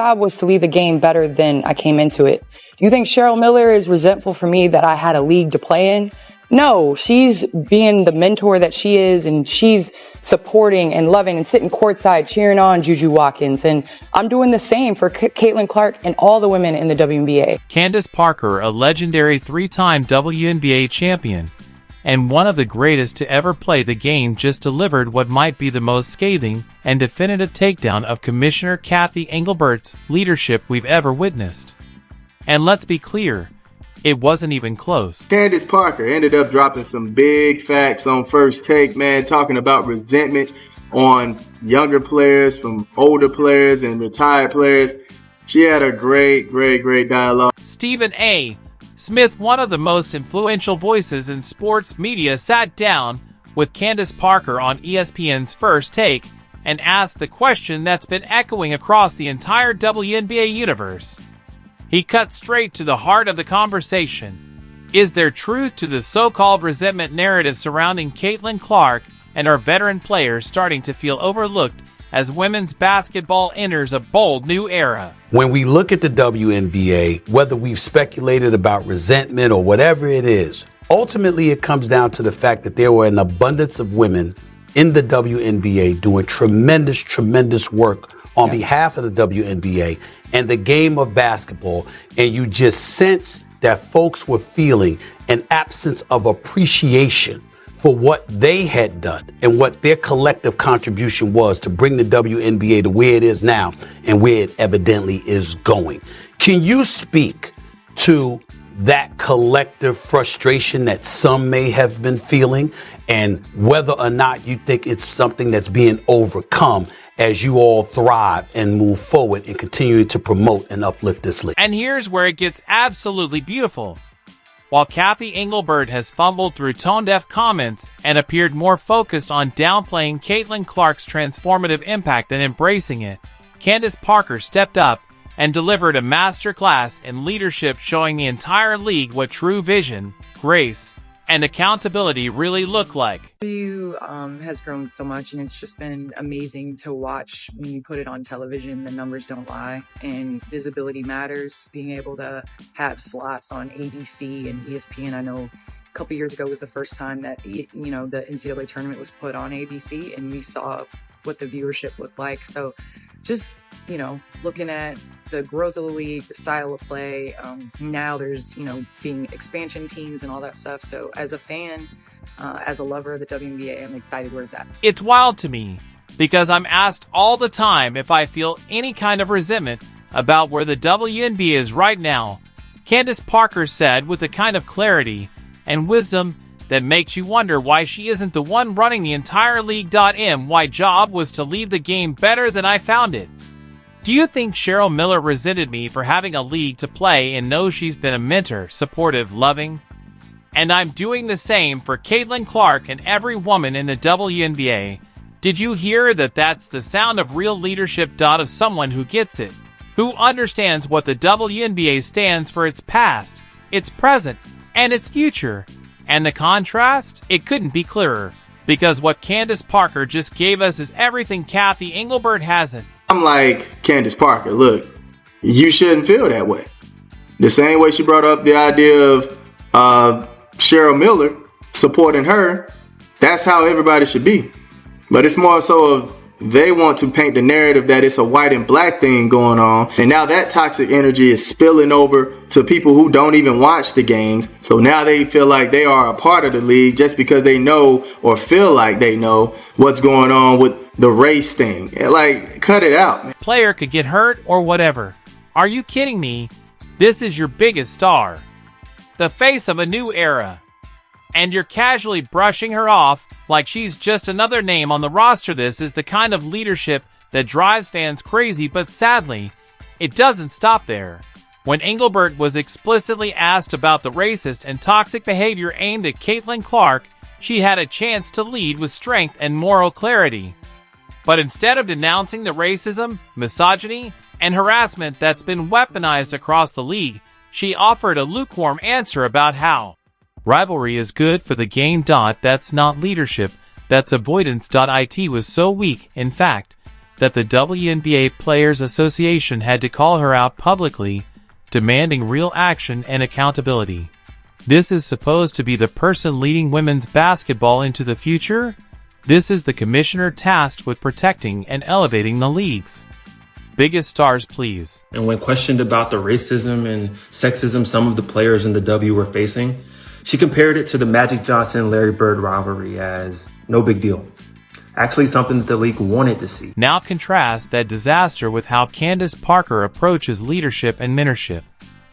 job was to leave the game better than I came into it. Do you think Cheryl Miller is resentful for me that I had a league to play in? No, she's being the mentor that she is, and she's supporting and loving and sitting courtside cheering on Juju Watkins. And I'm doing the same for Caitlin Clark and all the women in the WNBA. Candace Parker, a legendary 3-time WNBA champion and one of the greatest to ever play the game, just delivered what might be the most scathing and definitive takedown of Commissioner Cathy Engelbert's leadership we've ever witnessed. And let's be clear, it wasn't even close. Candace Parker ended up dropping some big facts on First Take, man, talking about resentment on younger players from older players and retired players. She had a great dialogue. Stephen A. Smith, one of the most influential voices in sports media, sat down with Candace Parker on ESPN's First Take and asked the question that's been echoing across the entire WNBA universe. He cut straight to the heart of the conversation. Is there truth to the so-called resentment narrative surrounding Caitlin Clark, and are veteran players starting to feel overlooked as women's basketball enters a bold new era? When we look at the WNBA, whether we've speculated about resentment or whatever it is, ultimately it comes down to the fact that there were an abundance of women in the WNBA doing tremendous work on behalf of the WNBA and the game of basketball, and you just sense that folks were feeling an absence of appreciation for what they had done and what their collective contribution was to bring the WNBA to where it is now and where it evidently is going. Can you speak to that collective frustration that some may have been feeling, and whether or not you think it's something that's being overcome as you all thrive and move forward and continue to promote and uplift this league? And here's where it gets absolutely beautiful. While Cathy Engelbert has fumbled through tone-deaf comments and appeared more focused on downplaying Caitlin Clark's transformative impact and embracing it, Candace Parker stepped up and delivered a masterclass in leadership, showing the entire league what true vision, grace, and accountability really look like. Has grown so much, and it's just been amazing to watch. When you put it on television, the numbers don't lie, and visibility matters. Being able to have slots on ABC and ESPN. I know a couple years ago was the first time that the NCAA tournament was put on ABC, and we saw what the viewership looked like. So just looking at the growth of the league, the style of play, now there's being expansion teams and all that stuff. So as a fan, as a lover of the WNBA, I'm excited where it's at. It's wild to me because I'm asked all the time if I feel any kind of resentment about where the WNBA is right now. Candace Parker said with a kind of clarity and wisdom that makes you wonder why she isn't the one running the entire league. My job was to leave the game better than I found it. Do you think Cheryl Miller resented me for having a league to play and knows she's been a mentor, supportive, loving? And I'm doing the same for Caitlin Clark and every woman in the WNBA. Did you hear that? That's the sound of real leadership. Of someone who gets it, who understands what the WNBA stands for, its past, its present, and its future. And the contrast? It couldn't be clearer, because what Candace Parker just gave us is everything Cathy Engelbert hasn't. I'm like, Candace Parker, look, you shouldn't feel that way. The same way she brought up the idea of Cheryl Miller supporting her, that's how everybody should be. But it's more so of they want to paint the narrative that it's a white and black thing going on. And now that toxic energy is spilling over to people who don't even watch the games. So now they feel like they are a part of the league just because they know or feel like they know what's going on with the race thing. Like, cut it out, man. Player could get hurt or whatever. Are you kidding me? This is your biggest star, the face of a new era, and you're casually brushing her off like she's just another name on the roster. This is the kind of leadership that drives fans crazy, but sadly, it doesn't stop there. When Engelbert was explicitly asked about the racist and toxic behavior aimed at Caitlin Clark, she had a chance to lead with strength and moral clarity. But instead of denouncing the racism, misogyny, and harassment that's been weaponized across the league, she offered a lukewarm answer about how rivalry is good for the game. That's not leadership, that's avoidance. It was so weak, in fact, that the WNBA Players Association had to call her out publicly, demanding real action and accountability. This is supposed to be the person leading women's basketball into the future? This is the commissioner tasked with protecting and elevating the league's biggest stars, please. And when questioned about the racism and sexism some of the players in the W were facing, she compared it to the Magic Johnson-Larry Bird rivalry as no big deal. Actually something that the league wanted to see. Now contrast that disaster with how Candace Parker approaches leadership and mentorship.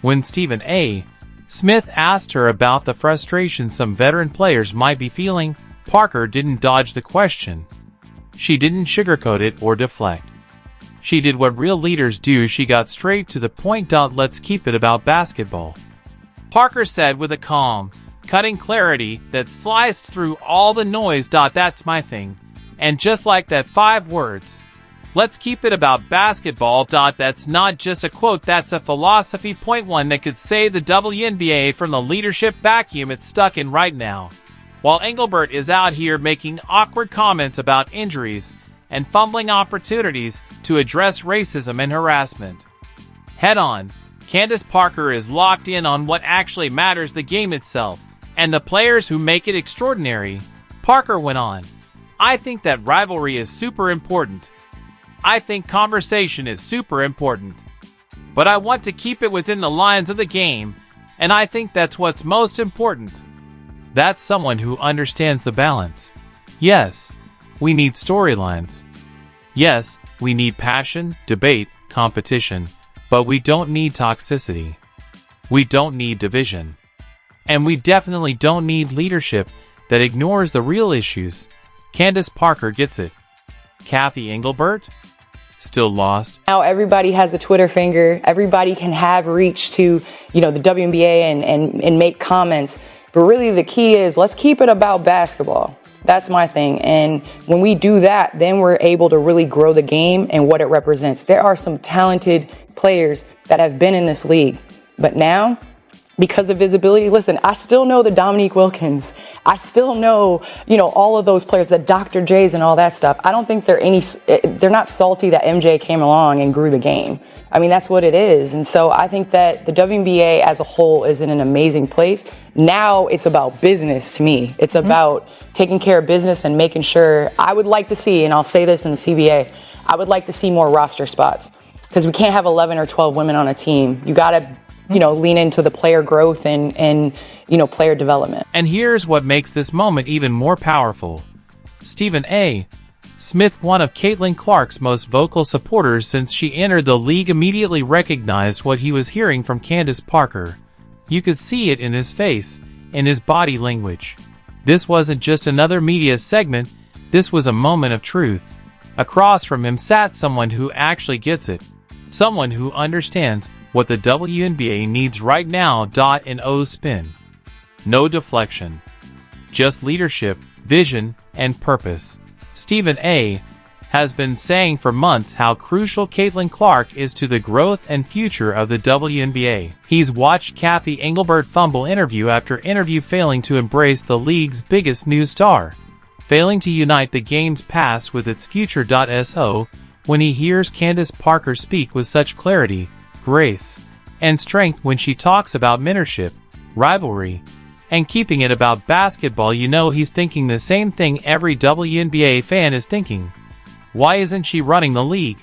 When Stephen A. Smith asked her about the frustration some veteran players might be feeling, Parker didn't dodge the question. She didn't sugarcoat it or deflect. She did what real leaders do. She got straight to the point. Let's keep it about basketball, Parker said with a calm, cutting clarity that sliced through all the noise. That's my thing. And just like that, 5 words. Let's keep it about basketball. That's not just a quote, that's a philosophy. Point 1 that could save the WNBA from the leadership vacuum it's stuck in right now. While Engelbert is out here making awkward comments about injuries and fumbling opportunities to address racism and harassment head on, Candace Parker is locked in on what actually matters, the game itself, and the players who make it extraordinary. Parker went on, I think that rivalry is super important. I think conversation is super important. But I want to keep it within the lines of the game, and I think that's what's most important. That's someone who understands the balance. Yes, we need storylines. Yes, we need passion, debate, competition, but we don't need toxicity. We don't need division. And we definitely don't need leadership that ignores the real issues. Candace Parker gets it. Kathy Engelbert? Still lost. Now everybody has a Twitter finger. Everybody can have reach to, the WNBA and make comments. But really the key is let's keep it about basketball. That's my thing. And when we do that, then we're able to really grow the game and what it represents. There are some talented players that have been in this league. But now, because of visibility, listen, I still know the Dominique Wilkins. I still know, all of those players, the Dr. J's and all that stuff. I don't think they're not salty that MJ came along and grew the game. I mean, that's what it is. And so I think that the WNBA as a whole is in an amazing place. Now it's about business to me. It's about taking care of business and making sure. I would like to see, and I'll say this in the CBA, I would like to see more roster spots because we can't have 11 or 12 women on a team. You got to lean into the player growth and player development. And here's what makes this moment even more powerful. Stephen A. Smith, one of Caitlin Clark's most vocal supporters since she entered the league, immediately recognized what he was hearing from Candace Parker. You could see it in his face, in his body language. This wasn't just another media segment, this was a moment of truth. Across from him sat someone who actually gets it. Someone who understands what the WNBA needs right now. And O spin. No deflection. Just leadership, vision, and purpose. Stephen A. has been saying for months how crucial Caitlin Clark is to the growth and future of the WNBA. He's watched Kathy Engelbert fumble interview after interview, failing to embrace the league's biggest new star, failing to unite the game's past with its future. So, when he hears Candace Parker speak with such clarity, grace, and strength when she talks about mentorship, rivalry, and keeping it about basketball, he's thinking the same thing every WNBA fan is thinking. Why isn't she running the league?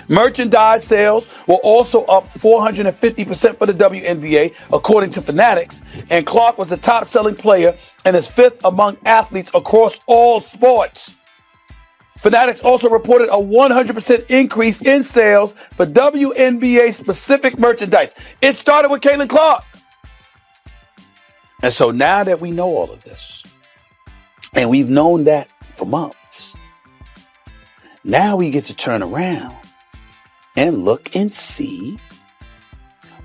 Merchandise sales were also up 450% for the WNBA, according to Fanatics, and Clark was the top-selling player and is 5th among athletes across all sports. Fanatics also reported a 100% increase in sales for WNBA-specific merchandise. It started with Caitlin Clark. And so now that we know all of this, and we've known that for months, now we get to turn around and look and see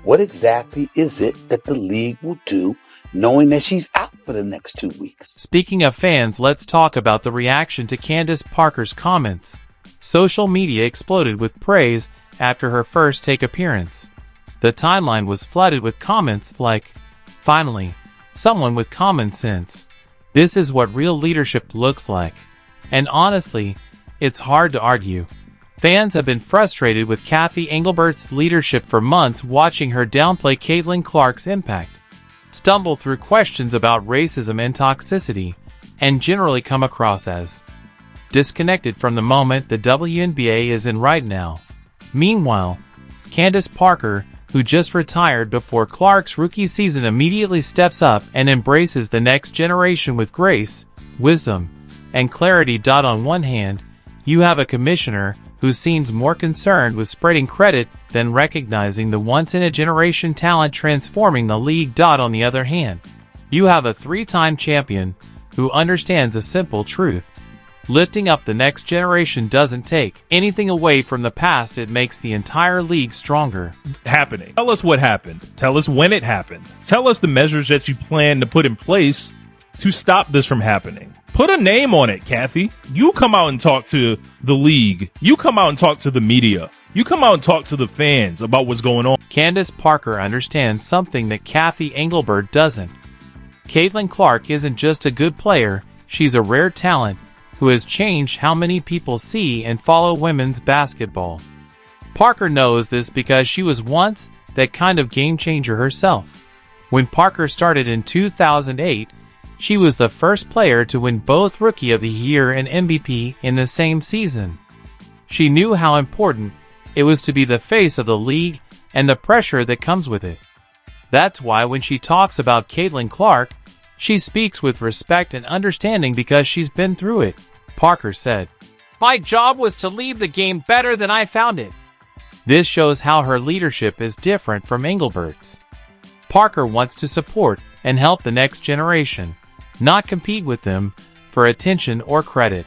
what exactly is it that the league will do, knowing that she's out for the next 2 weeks. Speaking of fans, let's talk about the reaction to Candace Parker's comments. Social media exploded with praise after her first take appearance. The timeline was flooded with comments like, "Finally, someone with common sense. This is what real leadership looks like." And honestly, it's hard to argue. Fans have been frustrated with Cathy Engelbert's leadership for months, watching her downplay Caitlin Clark's impact, stumble through questions about racism and toxicity, and generally come across as disconnected from the moment the WNBA is in right now. Meanwhile, Candace Parker, who just retired before Clark's rookie season, immediately steps up and embraces the next generation with grace, wisdom, and clarity. On one hand, you have a commissioner who seems more concerned with spreading credit than recognizing the once-in-a-generation talent transforming the league. On the other hand, you have a three-time champion who understands a simple truth: lifting up the next generation doesn't take anything away from the past, it makes the entire league stronger. Happening. Tell us what happened. Tell us when it happened. Tell us the measures that you plan to put in place to stop this from happening. Put a name on it, Cathy. You come out and talk to the league. You come out and talk to the media. You come out and talk to the fans about what's going on. Candace Parker understands something that Cathy Engelbert doesn't. Caitlin Clark isn't just a good player, she's a rare talent who has changed how many people see and follow women's basketball. Parker knows this because she was once that kind of game changer herself. When Parker started in 2008, she was the first player to win both Rookie of the Year and MVP in the same season. She knew how important it was to be the face of the league and the pressure that comes with it. That's why when she talks about Caitlin Clark, she speaks with respect and understanding because she's been through it. Parker said, "My job was to leave the game better than I found it." This shows how her leadership is different from Engelbert's. Parker wants to support and help the next generation, not compete with them for attention or credit.